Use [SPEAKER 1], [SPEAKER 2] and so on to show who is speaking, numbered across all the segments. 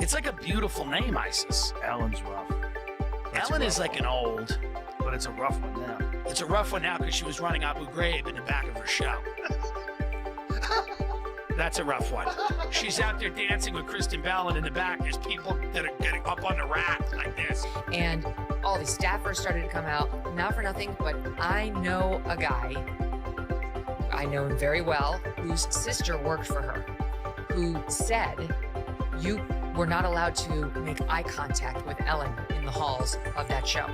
[SPEAKER 1] It's like a beautiful name, Isis.
[SPEAKER 2] Ellen's rough.
[SPEAKER 1] Ellen is like an old.
[SPEAKER 2] But it's a rough one now.
[SPEAKER 1] It's a rough one now because she was running Abu Ghraib in the back of her show. That's a rough one. She's out there dancing with Kristen Bell, and in the back there's people that are getting up on the rack like this.
[SPEAKER 3] And all these staffers started to come out, not for nothing, but I know a guy, I know him very well, whose sister worked for her, who said you were not allowed to make eye contact with Ellen in the halls of that show.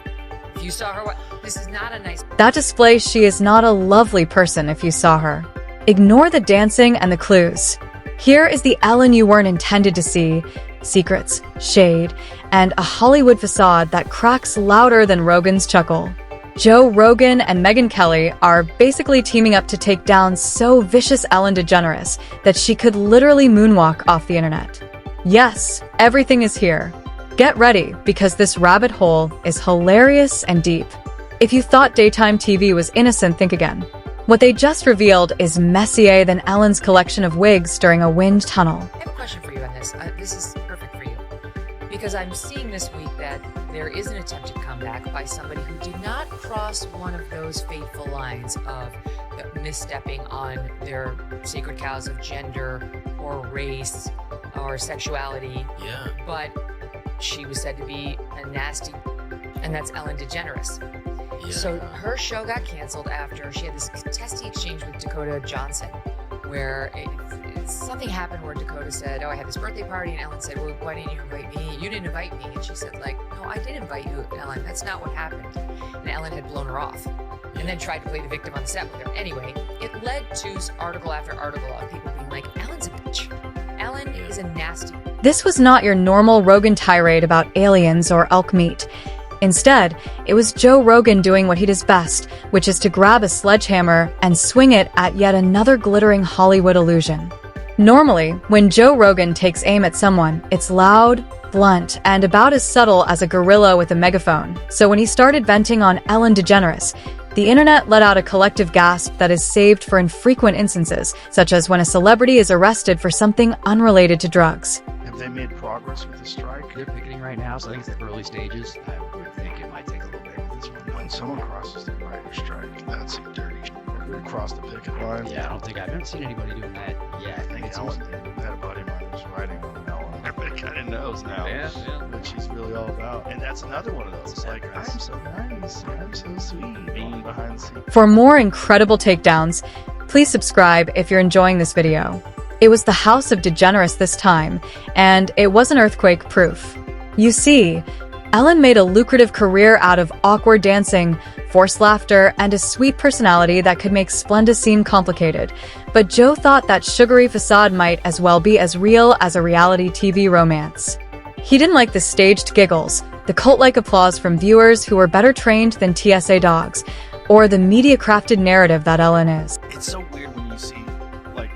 [SPEAKER 3] If you saw her, this is not a nice...
[SPEAKER 4] That displays she is not a lovely person if you saw her. Ignore the dancing and the clues. Here is the Ellen you weren't intended to see: secrets, shade, and a Hollywood facade that cracks louder than Rogan's chuckle. Joe Rogan and Megyn Kelly are basically teaming up to take down so vicious Ellen DeGeneres that she could literally moonwalk off the internet. Yes, everything is here. Get ready, because this rabbit hole is hilarious and deep. If you thought daytime TV was innocent, think again. What they just revealed is messier than Ellen's collection of wigs during a wind tunnel.
[SPEAKER 3] I have a question for you on this. This is perfect for you. Because I'm seeing this week that there is an attempted comeback by somebody who did not cross one of those fateful lines of misstepping on their sacred cows of gender or race or sexuality.
[SPEAKER 1] Yeah.
[SPEAKER 3] But she was said to be a nasty, and that's Ellen DeGeneres.
[SPEAKER 1] Yeah.
[SPEAKER 3] So her show got canceled after she had this testy exchange with Dakota Johnson, where something happened where Dakota said, "Oh, I had this birthday party," and Ellen said, "Well, why didn't you invite me? You didn't invite me." And she said, "No, I did invite you, Ellen. That's not what happened." And Ellen had blown her off, and then tried to play the victim on the set with her. Anyway, it led to article after article of people being like, "Ellen's a bitch. Ellen is a nasty."
[SPEAKER 4] This was not your normal Rogan tirade about aliens or elk meat. Instead, it was Joe Rogan doing what he does best, which is to grab a sledgehammer and swing it at yet another glittering Hollywood illusion. Normally, when Joe Rogan takes aim at someone, it's loud, blunt, and about as subtle as a gorilla with a megaphone. So when he started venting on Ellen DeGeneres, the internet let out a collective gasp that is saved for infrequent instances, such as when a celebrity is arrested for something unrelated to drugs.
[SPEAKER 2] Have they made progress with the strike?
[SPEAKER 5] They're picketing right now, so I think it's the early stages. I would think it might take a little bit with this one.
[SPEAKER 2] When someone crosses the writer's strike, that's some dirty shit. They cross the picket line.
[SPEAKER 5] Yeah, I haven't seen anybody doing that yet.
[SPEAKER 2] I think Ellen did. I had a buddy of mine who's writing on Ellen. Everybody kind of knows now what she's really all about. And that's another one of those. Like, I'm so nice, I'm so sweet. Being behind the scenes.
[SPEAKER 4] For more incredible takedowns, please subscribe if you're enjoying this video. It was the House of DeGeneres this time, and it wasn't earthquake-proof. You see, Ellen made a lucrative career out of awkward dancing, forced laughter, and a sweet personality that could make splendid seem complicated. But Joe thought that sugary facade might as well be as real as a reality TV romance. He didn't like the staged giggles, the cult-like applause from viewers who were better trained than TSA dogs, or the media-crafted narrative that Ellen is.
[SPEAKER 2] It's so weird when you see, like,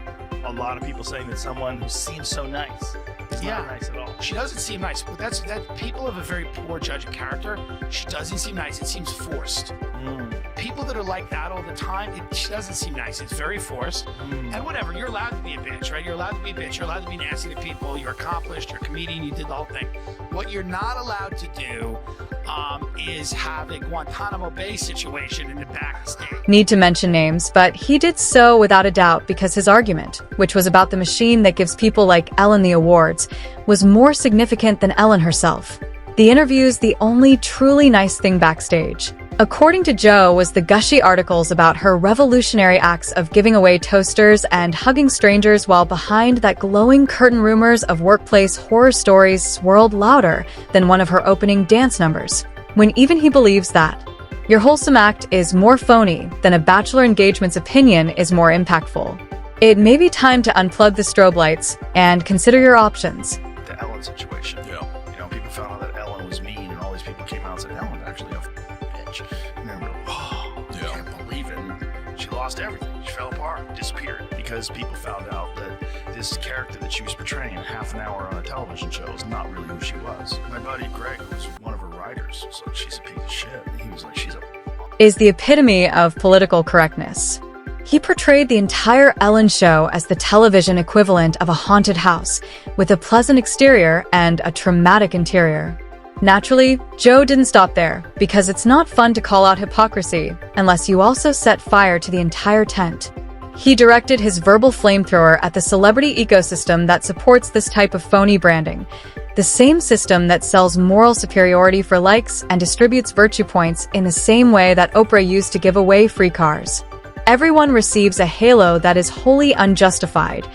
[SPEAKER 2] a lot of people saying that someone who seems so nice is not nice at all.
[SPEAKER 1] She doesn't seem nice, but that people have a very poor judge of character. She doesn't seem nice. It seems forced. People that are like that all the time, she doesn't seem nice. It's very forced. And whatever, you're allowed to be a bitch, right? You're allowed to be a bitch. You're allowed to be nasty to people. You're accomplished. You're a comedian. You did the whole thing. What you're not allowed to do is have a Guantanamo Bay situation in the backstage.
[SPEAKER 4] Need to mention names, but he did so without a doubt because his argument, which was about the machine that gives people like Ellen the awards, was more significant than Ellen herself. The interview's the only truly nice thing backstage. According to Joe, was the gushy articles about her revolutionary acts of giving away toasters and hugging strangers, while behind that glowing curtain rumors of workplace horror stories swirled louder than one of her opening dance numbers. When even he believes that. Your wholesome act is more phony than a bachelor engagement's opinion is more impactful. It may be time to unplug the strobe lights and consider your options.
[SPEAKER 2] The Ellen situation. Yeah. You know, people found out that Ellen was mean, and all these people came out and said, Ellen's actually a bitch. And they were like, oh, I can't believe it. And she lost everything. She fell apart, disappeared, because people found out that this character that she was portraying in half an hour on a television show is not really who she was. My buddy Greg was one of her writers, so she's a piece of shit. And he was like, she's a...
[SPEAKER 4] Is the epitome of political correctness. He portrayed the entire Ellen show as the television equivalent of a haunted house, with a pleasant exterior and a traumatic interior. Naturally, Joe didn't stop there, because it's not fun to call out hypocrisy unless you also set fire to the entire tent. He directed his verbal flamethrower at the celebrity ecosystem that supports this type of phony branding, the same system that sells moral superiority for likes and distributes virtue points in the same way that Oprah used to give away free cars. Everyone receives a halo that is wholly unjustified,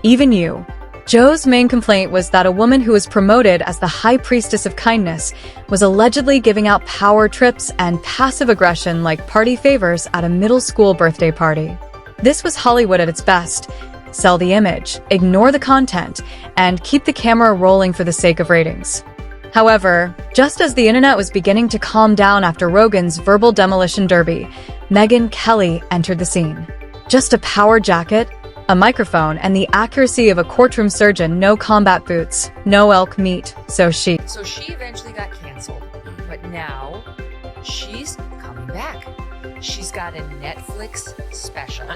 [SPEAKER 4] even you. Joe's main complaint was that a woman who was promoted as the high priestess of kindness was allegedly giving out power trips and passive aggression like party favors at a middle school birthday party. This was Hollywood at its best. Sell the image, ignore the content, and keep the camera rolling for the sake of ratings. However, just as the internet was beginning to calm down after Rogan's verbal demolition derby, Megyn Kelly entered the scene. Just a power jacket, a microphone, and the accuracy of a courtroom surgeon, no combat boots, no elk meat, So she
[SPEAKER 3] eventually got canceled, but now she's coming back. She's got a Netflix special.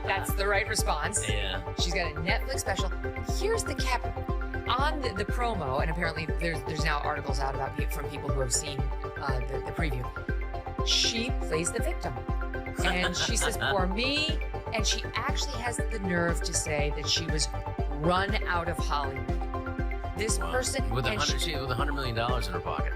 [SPEAKER 3] That's the right response.
[SPEAKER 6] Yeah.
[SPEAKER 3] She's got a Netflix special. Here's the cap on the promo, and apparently there's now articles out about from people who have seen the preview. She plays the victim, and she says, "For me," and she actually has the nerve to say that she was run out of Hollywood. This person
[SPEAKER 6] with $100 million in her pocket.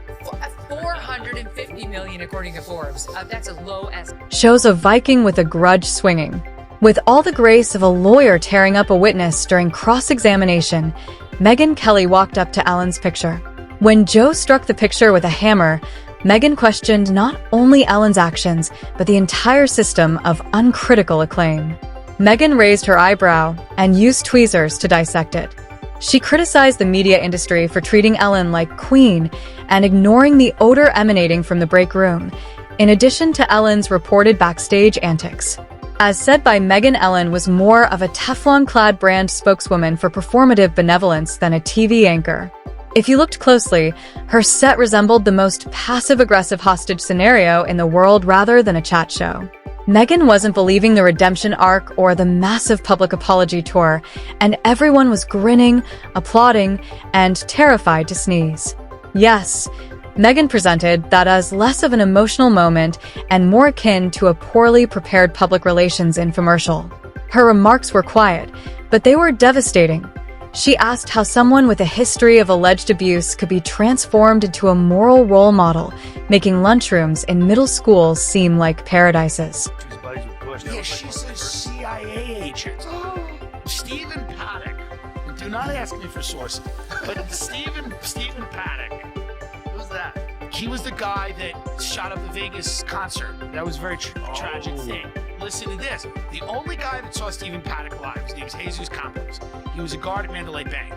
[SPEAKER 3] 450 million according to Forbes. That's a low estimate.
[SPEAKER 4] shows a Viking with a grudge swinging. With all the grace of a lawyer tearing up a witness during cross-examination, Megyn Kelly walked up to Ellen's picture. When Joe struck the picture with a hammer, Megyn questioned not only Ellen's actions, but the entire system of uncritical acclaim. Megyn raised her eyebrow and used tweezers to dissect it. She criticized the media industry for treating Ellen like queen and ignoring the odor emanating from the break room, in addition to Ellen's reported backstage antics. As said by Megyn, Ellen was more of a Teflon-clad brand spokeswoman for performative benevolence than a TV anchor. If you looked closely, her set resembled the most passive-aggressive hostage scenario in the world rather than a chat show. Megyn wasn't believing the redemption arc or the massive public apology tour, and everyone was grinning, applauding, and terrified to sneeze. Yes, Megyn presented that as less of an emotional moment and more akin to a poorly prepared public relations infomercial. Her remarks were quiet, but they were devastating. She asked how someone with a history of alleged abuse could be transformed into a moral role model, making lunchrooms in middle schools seem like paradises.
[SPEAKER 1] Yeah, she's a CIA agent. Stephen Paddock. Do not ask me for sources, but Stephen Paddock. Who's that? He was the guy that shot up the Vegas concert. That was a very tragic thing. Listen to this. The only guy that saw Stephen Paddock alive, his name is Jesus Campos. He was a guard at Mandalay Bay.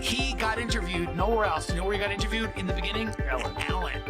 [SPEAKER 1] He got interviewed nowhere else. You know where he got interviewed in the beginning? Ellen.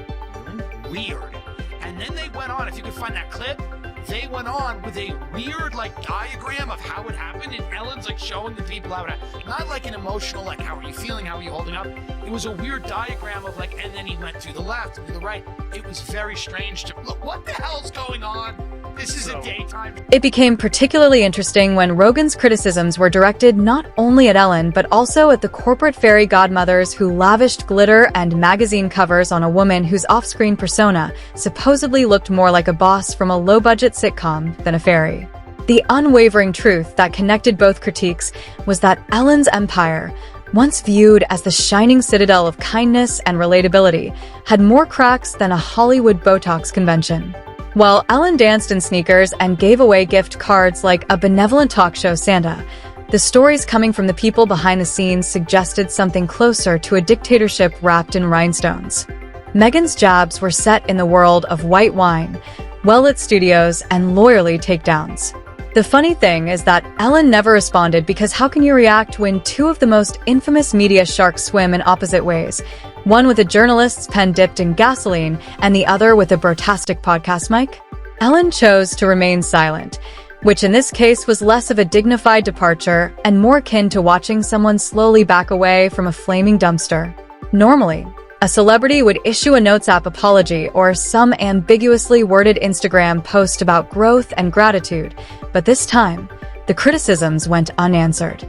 [SPEAKER 1] Weird. And then they went on, if you could find that clip, they went on with a weird diagram of how it happened, and Ellen's showing the people how it happened. Not like an emotional, how are you feeling, how are you holding up? It was a weird diagram of and then he went to the left and to the right. It was very strange to look, what the hell's going on? This is a daytime.
[SPEAKER 4] It became particularly interesting when Rogan's criticisms were directed not only at Ellen, but also at the corporate fairy godmothers who lavished glitter and magazine covers on a woman whose off-screen persona supposedly looked more like a boss from a low-budget sitcom than a fairy. The unwavering truth that connected both critiques was that Ellen's empire, once viewed as the shining citadel of kindness and relatability, had more cracks than a Hollywood Botox convention. While Ellen danced in sneakers and gave away gift cards like a benevolent talk show Santa, the stories coming from the people behind the scenes suggested something closer to a dictatorship wrapped in rhinestones. Megyn's jabs were set in the world of white wine, well-lit studios, and lawyerly takedowns. The funny thing is that Ellen never responded, because how can you react when two of the most infamous media sharks swim in opposite ways? One with a journalist's pen dipped in gasoline, and the other with a brotastic podcast mic? Ellen chose to remain silent, which in this case was less of a dignified departure and more akin to watching someone slowly back away from a flaming dumpster. Normally, A celebrity would issue a Notes app apology or some ambiguously worded Instagram post about growth and gratitude, but this time, the criticisms went unanswered.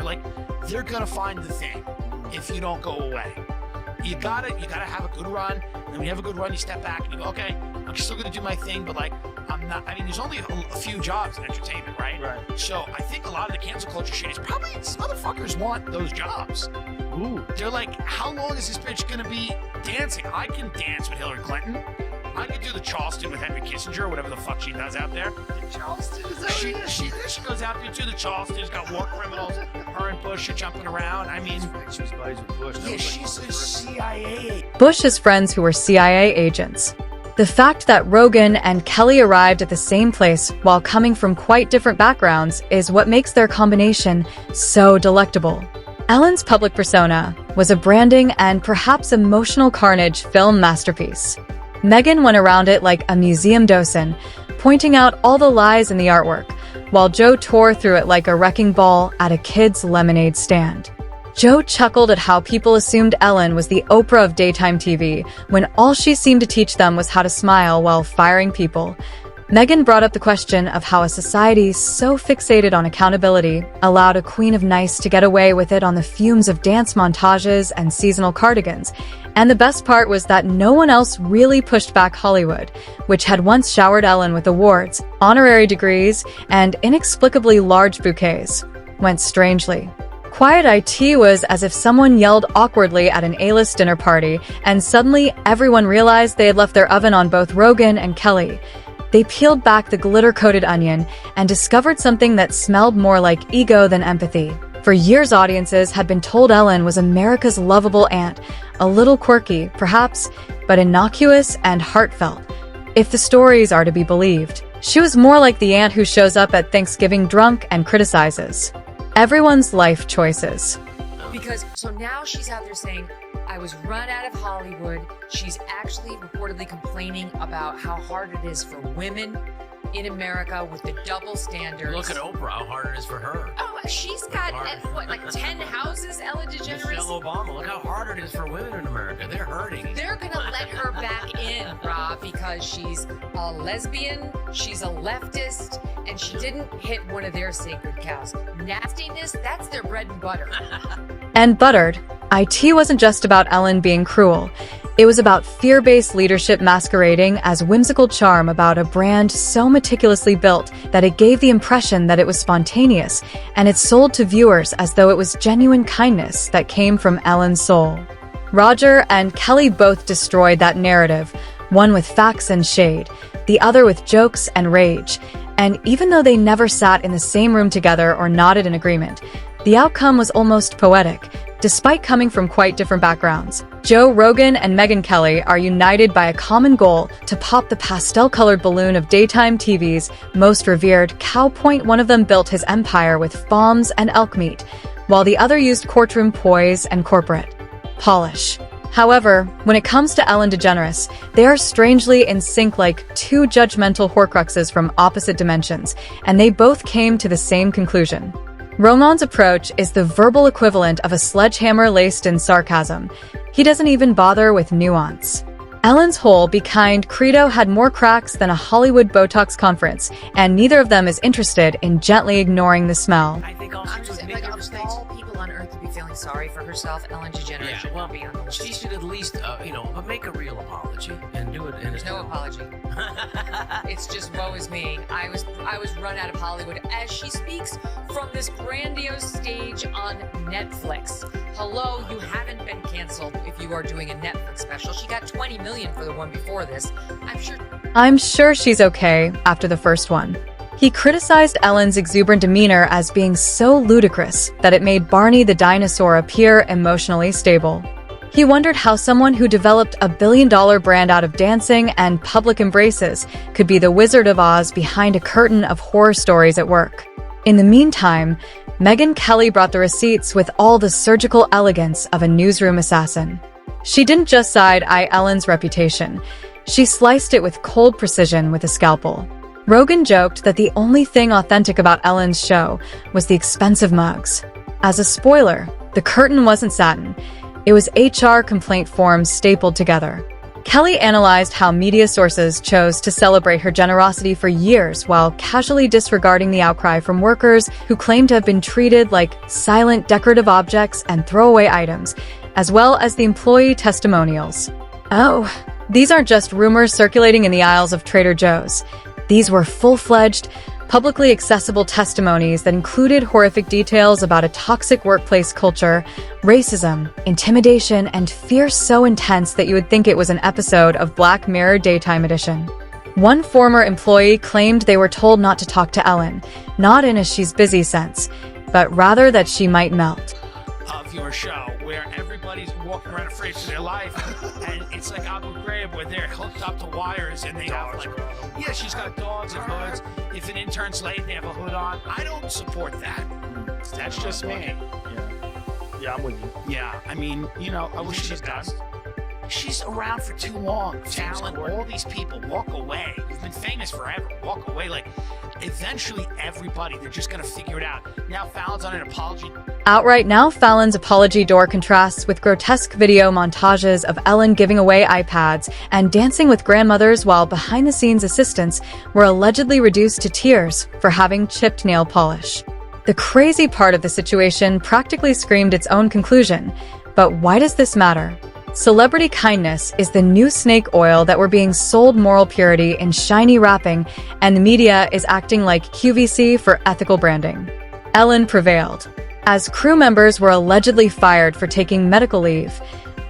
[SPEAKER 1] Like, they're gonna find the thing if you don't go away. You gotta have a good run, and when you have a good run, you step back and you go, okay, I'm still gonna do my thing, but like, I'm not. I mean, there's only a few jobs in entertainment, right?
[SPEAKER 2] Right.
[SPEAKER 1] So I think a lot of the cancel culture shit is probably these motherfuckers want those jobs.
[SPEAKER 2] Ooh.
[SPEAKER 1] They're like, how long is this bitch gonna be dancing? I can dance with Hillary Clinton. I could do the Charleston with Henry Kissinger, or whatever the fuck she does out there.
[SPEAKER 2] Charleston is that
[SPEAKER 1] She goes out there to the Charleston. She's got war criminals. Her and Bush are jumping around. I mean,
[SPEAKER 2] she was buddies with Bush.
[SPEAKER 1] yeah, she's a CIA.
[SPEAKER 4] Bush has friends who were CIA agents. The fact that Rogan and Kelly arrived at the same place while coming from quite different backgrounds is what makes their combination so delectable. Ellen's public persona was a branding and perhaps emotional carnage film masterpiece. Megyn went around it like a museum docent, pointing out all the lies in the artwork, while Joe tore through it like a wrecking ball at a kid's lemonade stand. Joe chuckled at how people assumed Ellen was the Oprah of daytime TV, when all she seemed to teach them was how to smile while firing people. Megyn brought up the question of how a society so fixated on accountability allowed a queen of nice to get away with it on the fumes of dance montages and seasonal cardigans. And the best part was that no one else really pushed back Hollywood, which had once showered Ellen with awards, honorary degrees, and inexplicably large bouquets. Went strangely. Quiet IT was as if someone yelled awkwardly at an A-list dinner party, and suddenly everyone realized they had left their oven on both Rogan and Kelly. They peeled back the glitter-coated onion and discovered something that smelled more like ego than empathy. For years, audiences had been told Ellen was America's lovable aunt, a little quirky, perhaps, but innocuous and heartfelt. If the stories are to be believed, she was more like the aunt who shows up at Thanksgiving drunk and criticizes everyone's life choices.
[SPEAKER 3] Because so now she's out there saying, I was run out of Hollywood. She's actually reportedly complaining about how hard it is for women in America with the double standards.
[SPEAKER 6] Look at Oprah, how hard it is for her.
[SPEAKER 3] Oh, she's got, what, like 10 houses, Ellen DeGeneres?
[SPEAKER 6] Michelle Obama, look how hard it is for women in America. They're hurting.
[SPEAKER 3] They're gonna let her back in, Rob, because she's a lesbian, she's a leftist, and she didn't hit one of their sacred cows. Nastiness, that's their bread and butter.
[SPEAKER 4] And buttered, IT wasn't just about Ellen being cruel. It was about fear-based leadership masquerading as whimsical charm about a brand so meticulously built that it gave the impression that it was spontaneous, and it sold to viewers as though it was genuine kindness that came from Ellen's soul. Roger and Kelly both destroyed that narrative, one with facts and shade, the other with jokes and rage. And even though they never sat in the same room together or nodded in agreement, the outcome was almost poetic. Despite coming from quite different backgrounds, Joe Rogan and Megyn Kelly are united by a common goal to pop the pastel-colored balloon of daytime TV's most revered cow. One of them built his empire with bombs and elk meat, while the other used courtroom poise and corporate polish. However, when it comes to Ellen DeGeneres, they are strangely in sync like two judgmental horcruxes from opposite dimensions, and they both came to the same conclusion. Roman's approach is the verbal equivalent of a sledgehammer laced in sarcasm. He doesn't even bother with nuance. Ellen's whole "be kind" credo had more cracks than a Hollywood Botox conference, and neither of them is interested in gently ignoring the smell.
[SPEAKER 6] I think also
[SPEAKER 3] I'm just saying, like, of all people on earth to be feeling sorry for herself, Ellen DeGeneres should not be on the list.
[SPEAKER 6] she should at least, but make a real apology and do it in
[SPEAKER 3] There's no apology. It's just woe is me. I was run out of Hollywood as she speaks from this grandiose stage on Netflix. Hello, you haven't been canceled if you are doing a Netflix special. She got 20 million for the one before this.
[SPEAKER 4] I'm sure she's okay after the first one. He criticized Ellen's exuberant demeanor as being so ludicrous that it made Barney the dinosaur appear emotionally stable. He wondered how someone who developed a billion-dollar brand out of dancing and public embraces could be the Wizard of Oz behind a curtain of horror stories at work. In the meantime, Megyn Kelly brought the receipts with all the surgical elegance of a newsroom assassin. She didn't just side-eye Ellen's reputation. She sliced it with cold precision with a scalpel. Rogan joked that the only thing authentic about Ellen's show was the expensive mugs. As a spoiler, the curtain wasn't satin. It was HR complaint forms stapled together. Kelly analyzed how media sources chose to celebrate her generosity for years while casually disregarding the outcry from workers who claimed to have been treated like silent decorative objects and throwaway items, as well as the employee testimonials. Oh, these aren't just rumors circulating in the aisles of Trader Joe's. These were full-fledged, publicly accessible testimonies that included horrific details about a toxic workplace culture, racism, intimidation, and fear so intense that you would think it was an episode of Black Mirror Daytime Edition. One former employee claimed they were told not to talk to Ellen, not in a she's busy sense, but rather that she might melt.
[SPEAKER 1] Of your show where everybody's walking around afraid for their life, and it's like Abu Ghraib where they're hooked up to wires and they have like, yeah, she's got dogs and hoods. If an intern's late, they have a hood on. I don't support that. That's just me.
[SPEAKER 2] Yeah, I'm with you.
[SPEAKER 1] Yeah, I mean, you know, I wish she's done. She's around for too long. Fallon, all these people, walk away. You've been famous forever. Walk away. Like, eventually, everybody, they're just going to figure it out. Now Fallon's on an apology.
[SPEAKER 4] Outright now, Fallon's apology door contrasts with grotesque video montages of Ellen giving away iPads and dancing with grandmothers while behind-the-scenes assistants were allegedly reduced to tears for having chipped nail polish. The crazy part of the situation practically screamed its own conclusion. But why does this matter? Celebrity kindness is the new snake oil that we're being sold moral purity in shiny wrapping, and the media is acting like QVC for ethical branding. Ellen prevailed. As crew members were allegedly fired for taking medical leave,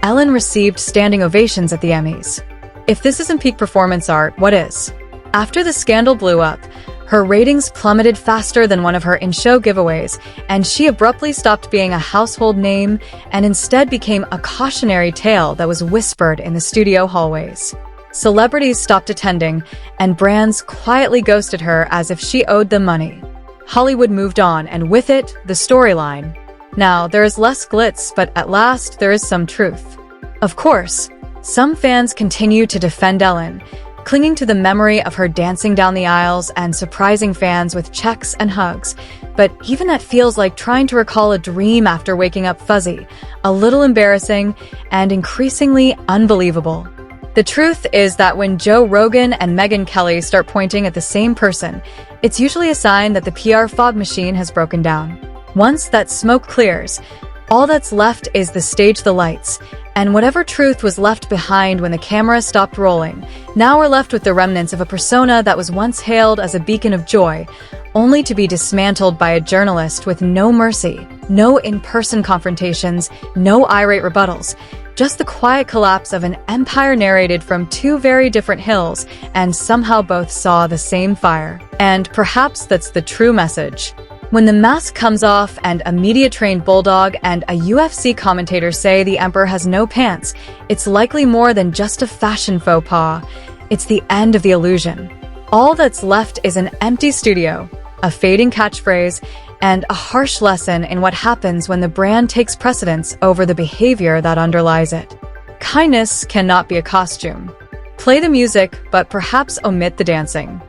[SPEAKER 4] Ellen received standing ovations at the Emmys. If this isn't peak performance art, what is? After the scandal blew up, her ratings plummeted faster than one of her in-show giveaways, and she abruptly stopped being a household name and instead became a cautionary tale that was whispered in the studio hallways. Celebrities stopped attending, and brands quietly ghosted her as if she owed them money. Hollywood moved on, and with it, the storyline. Now, there is less glitz, but at last, there is some truth. Of course, some fans continue to defend Ellen, clinging to the memory of her dancing down the aisles and surprising fans with checks and hugs. But even that feels like trying to recall a dream after waking up fuzzy, a little embarrassing, and increasingly unbelievable. The truth is that when Joe Rogan and Megyn Kelly start pointing at the same person, it's usually a sign that the PR fog machine has broken down. Once that smoke clears, all that's left is the stage the lights, and whatever truth was left behind when the camera stopped rolling, now we're left with the remnants of a persona that was once hailed as a beacon of joy, only to be dismantled by a journalist with no mercy, no in-person confrontations, no irate rebuttals, just the quiet collapse of an empire narrated from two very different hills, and somehow both saw the same fire. And perhaps that's the true message. When the mask comes off and a media-trained bulldog and a UFC commentator say the emperor has no pants, it's likely more than just a fashion faux pas. It's the end of the illusion. All that's left is an empty studio, a fading catchphrase, and a harsh lesson in what happens when the brand takes precedence over the behavior that underlies it. Kindness cannot be a costume. Play the music, but perhaps omit the dancing.